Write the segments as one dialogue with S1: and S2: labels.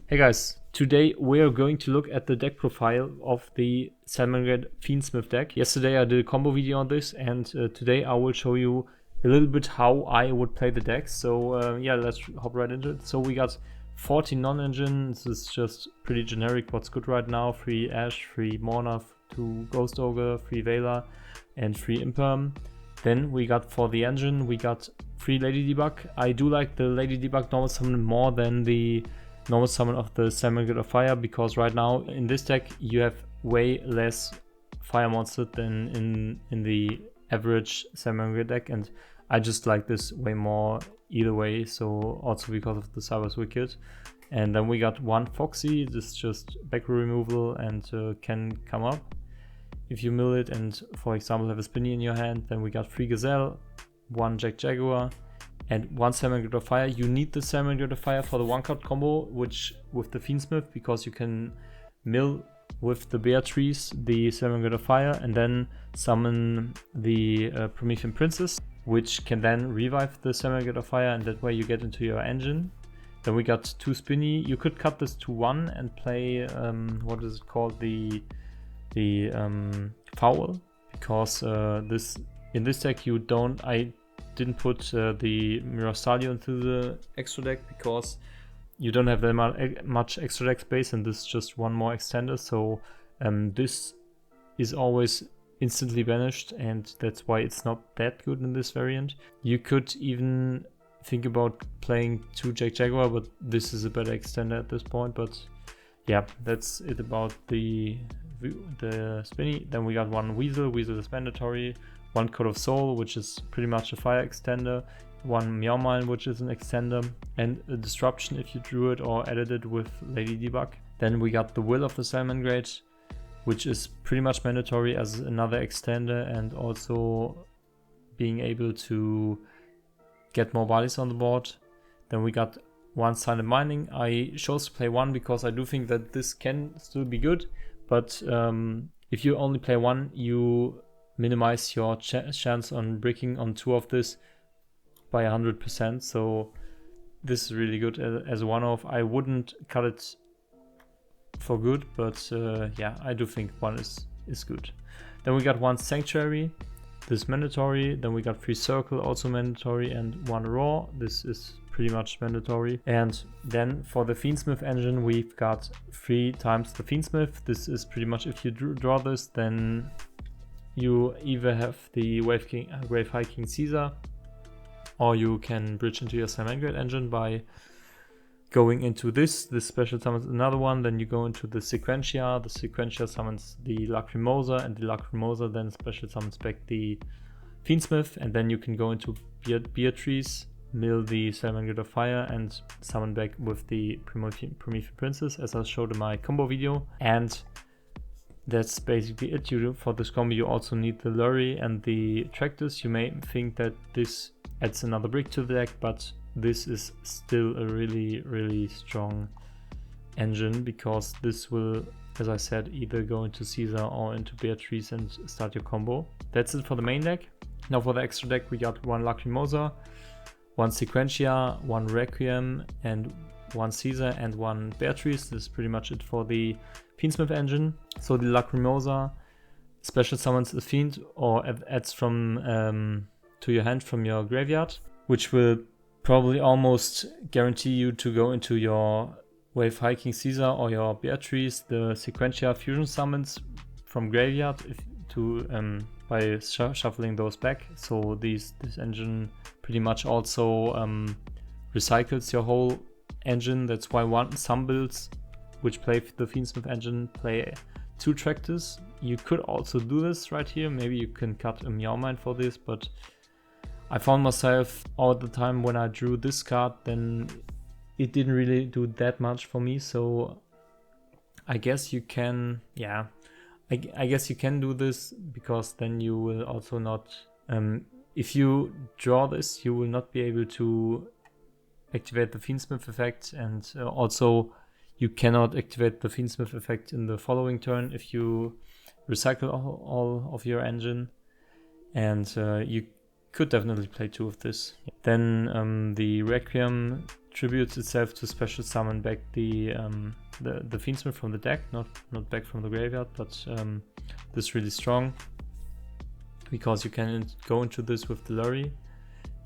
S1: Hey guys, today we are going to look at the deck profile of the Salamangreat Fiendsmith deck. Yesterday I did a combo video on this, and today I will show you a little bit how I would play the deck. So yeah, let's hop right into it. So we got 14 non-engine. This is just pretty generic what's good right now. 3 Ash, 3 Morna, 2 Ghost Ogre, 3 Veiler, and 3 Imperm. Then we got for the engine, we got 3 Lady Debug. I do like the Lady Debug normal summon more than the normal summon of the Salamangreat of Fire, because right now in this deck you have way less fire monsters than in the average Salamangreat deck, and I just like this way more either way, so also because of the Cyber's Wicked. And then we got 1 Foxy. This is just back row removal and can come up if you mill it and, for example, have a Spinny in your hand. Then we got 3 Gazelle, 1 Jaguar, and 1 Salamangreat of Fire. You need the Salamangreat of Fire for the 1-card combo, which with the Fiendsmith, because you can mill with the Beatrice the Salamangreat of Fire and then summon the Promethean Princess, which can then revive the Salamangreat of Fire, and that way you get into your engine. Then we got 2 Spinny. You could cut this to 1 and play what is it called, the Foul, because in this deck you don't. I didn't put the Mirror Stadio into the extra deck because you don't have that much extra deck space, and this is just one more extender, so this is always instantly banished, and that's why it's not that good in this variant. You could even think about playing 2 Jaguar, but this is a better extender at this point. But yeah, that's it about the Spinny. Then we got 1 Weasel. Weasel is mandatory. 1 Code of Soul, which is pretty much a fire extender. 1 Meow Mine, which is an extender. And a Disruption if you drew it or added it with Lady Debug. Then we got the Will of the Salamangreat, which is pretty much mandatory as another extender, and also being able to get more bodies on the board. Then we got 1 Silent Mining. I chose to play 1 because I do think that this can still be good, but if you only play 1, you minimize your chance on bricking on 2 of this by 100%. So this is really good as a one-off. I wouldn't cut it for good, but yeah, I do think 1 is good. Then we got 1 Sanctuary. This is mandatory. Then we got 3 Circle, also mandatory, and 1 Raw. This is pretty much mandatory. And then for the Fiendsmith engine, we've got 3 times the Fiendsmith. This is pretty much, if you draw this, then you either have the Wave High King Caesar, or you can bridge into your Salamangreat engine by going into this special summons another one. Then you go into the Sequentia. The Sequentia summons the Lacrimosa, and the Lacrimosa then special summons back the Fiendsmith, and then you can go into Beatrice, mill the Salamangreat of Fire, and summon back with the Promethean Princess, as I showed in my combo video. And that's basically it. For this combo you also need the Lurry and the Tractus. You may think that this adds another brick to the deck, but this is still a really strong engine, because this will, as I said, either go into Caesar or into Beatrice and start your combo. That's it for the main deck. Now for the extra deck, we got 1 Lacrimosa, 1 Sequentia, 1 Requiem, and 1 Caesar, and 1 Beatrice. This is pretty much it for the Fiendsmith engine. So the Lacrimosa special summons a fiend or adds from to your hand from your graveyard, which will probably almost guarantee you to go into your Wave High King Caesar or your Beatrice. The Sequentia fusion summons from graveyard by shuffling those back. So this engine pretty much also recycles your whole engine. That's why some builds which play the Fiendsmith engine play 2 Tractors. You could also do this right here. Maybe you can cut a Meow Mine for this, but I found myself all the time when I drew this card, then it didn't really do that much for me. So I guess you can, yeah, I guess you can do this, because then you will also not, if you draw this, you will not be able to activate the Fiendsmith effect, and also you cannot activate the Fiendsmith effect in the following turn if you recycle all of your engine, and you could definitely play 2 of this. Then the Requiem attributes itself to special summon back the Fiendsmith from the deck, not back from the graveyard, but this is really strong because you can go into this with the Lurry,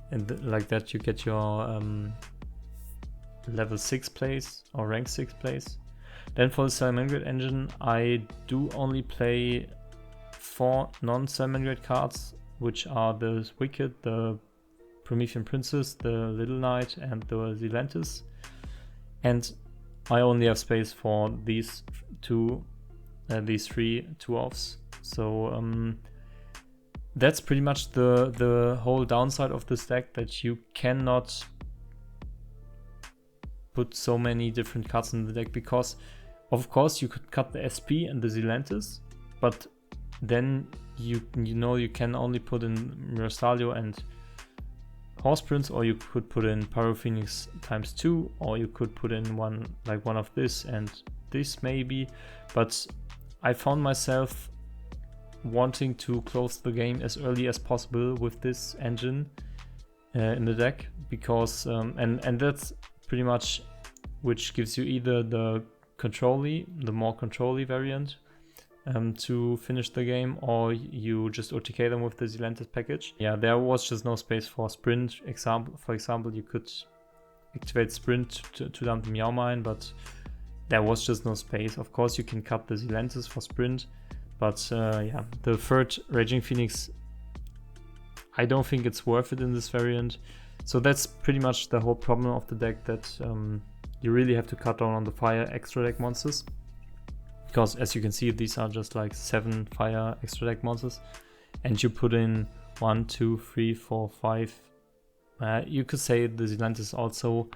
S1: and like that you get your level 6 plays or rank 6 plays. Then for the Salamangreat engine, I do only play 4 non-Salamangreat cards, which are the Wicked, the Promethean Princess, the Little Knight, and the Zelantis. And I only have space for these these 3 2-offs. So that's pretty much the whole downside of this deck, that you cannot put so many different cards in the deck, because of course you could cut the SP and the Zelantis, but then you know you can only put in Mirasalio and Horse Prince, or you could put in Pyro Phoenix ×2, or you could put in one of this and this maybe. But I found myself wanting to close the game as early as possible with this engine in the deck, because and that's pretty much which gives you either the more control-y variant to finish the game, or you just OTK them with the Zelantis package. Yeah, there was just no space for sprint. For example, you could activate sprint to dump the Meow Mine, but there was just no space. Of course, you can cut the Zelantis for sprint, but yeah, the third Raging Phoenix, I don't think it's worth it in this variant. So that's pretty much the whole problem of the deck, that you really have to cut down on the fire extra deck monsters. Because as you can see, these are just like 7 fire extra deck monsters. And you put in 1, 2, 3, 4, 5. You could say the Zelantis is also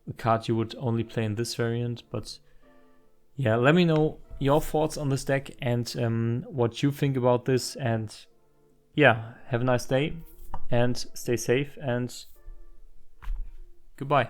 S1: a card you would only play in this variant. But yeah, let me know your thoughts on this deck and what you think about this. And yeah, have a nice day and stay safe and goodbye.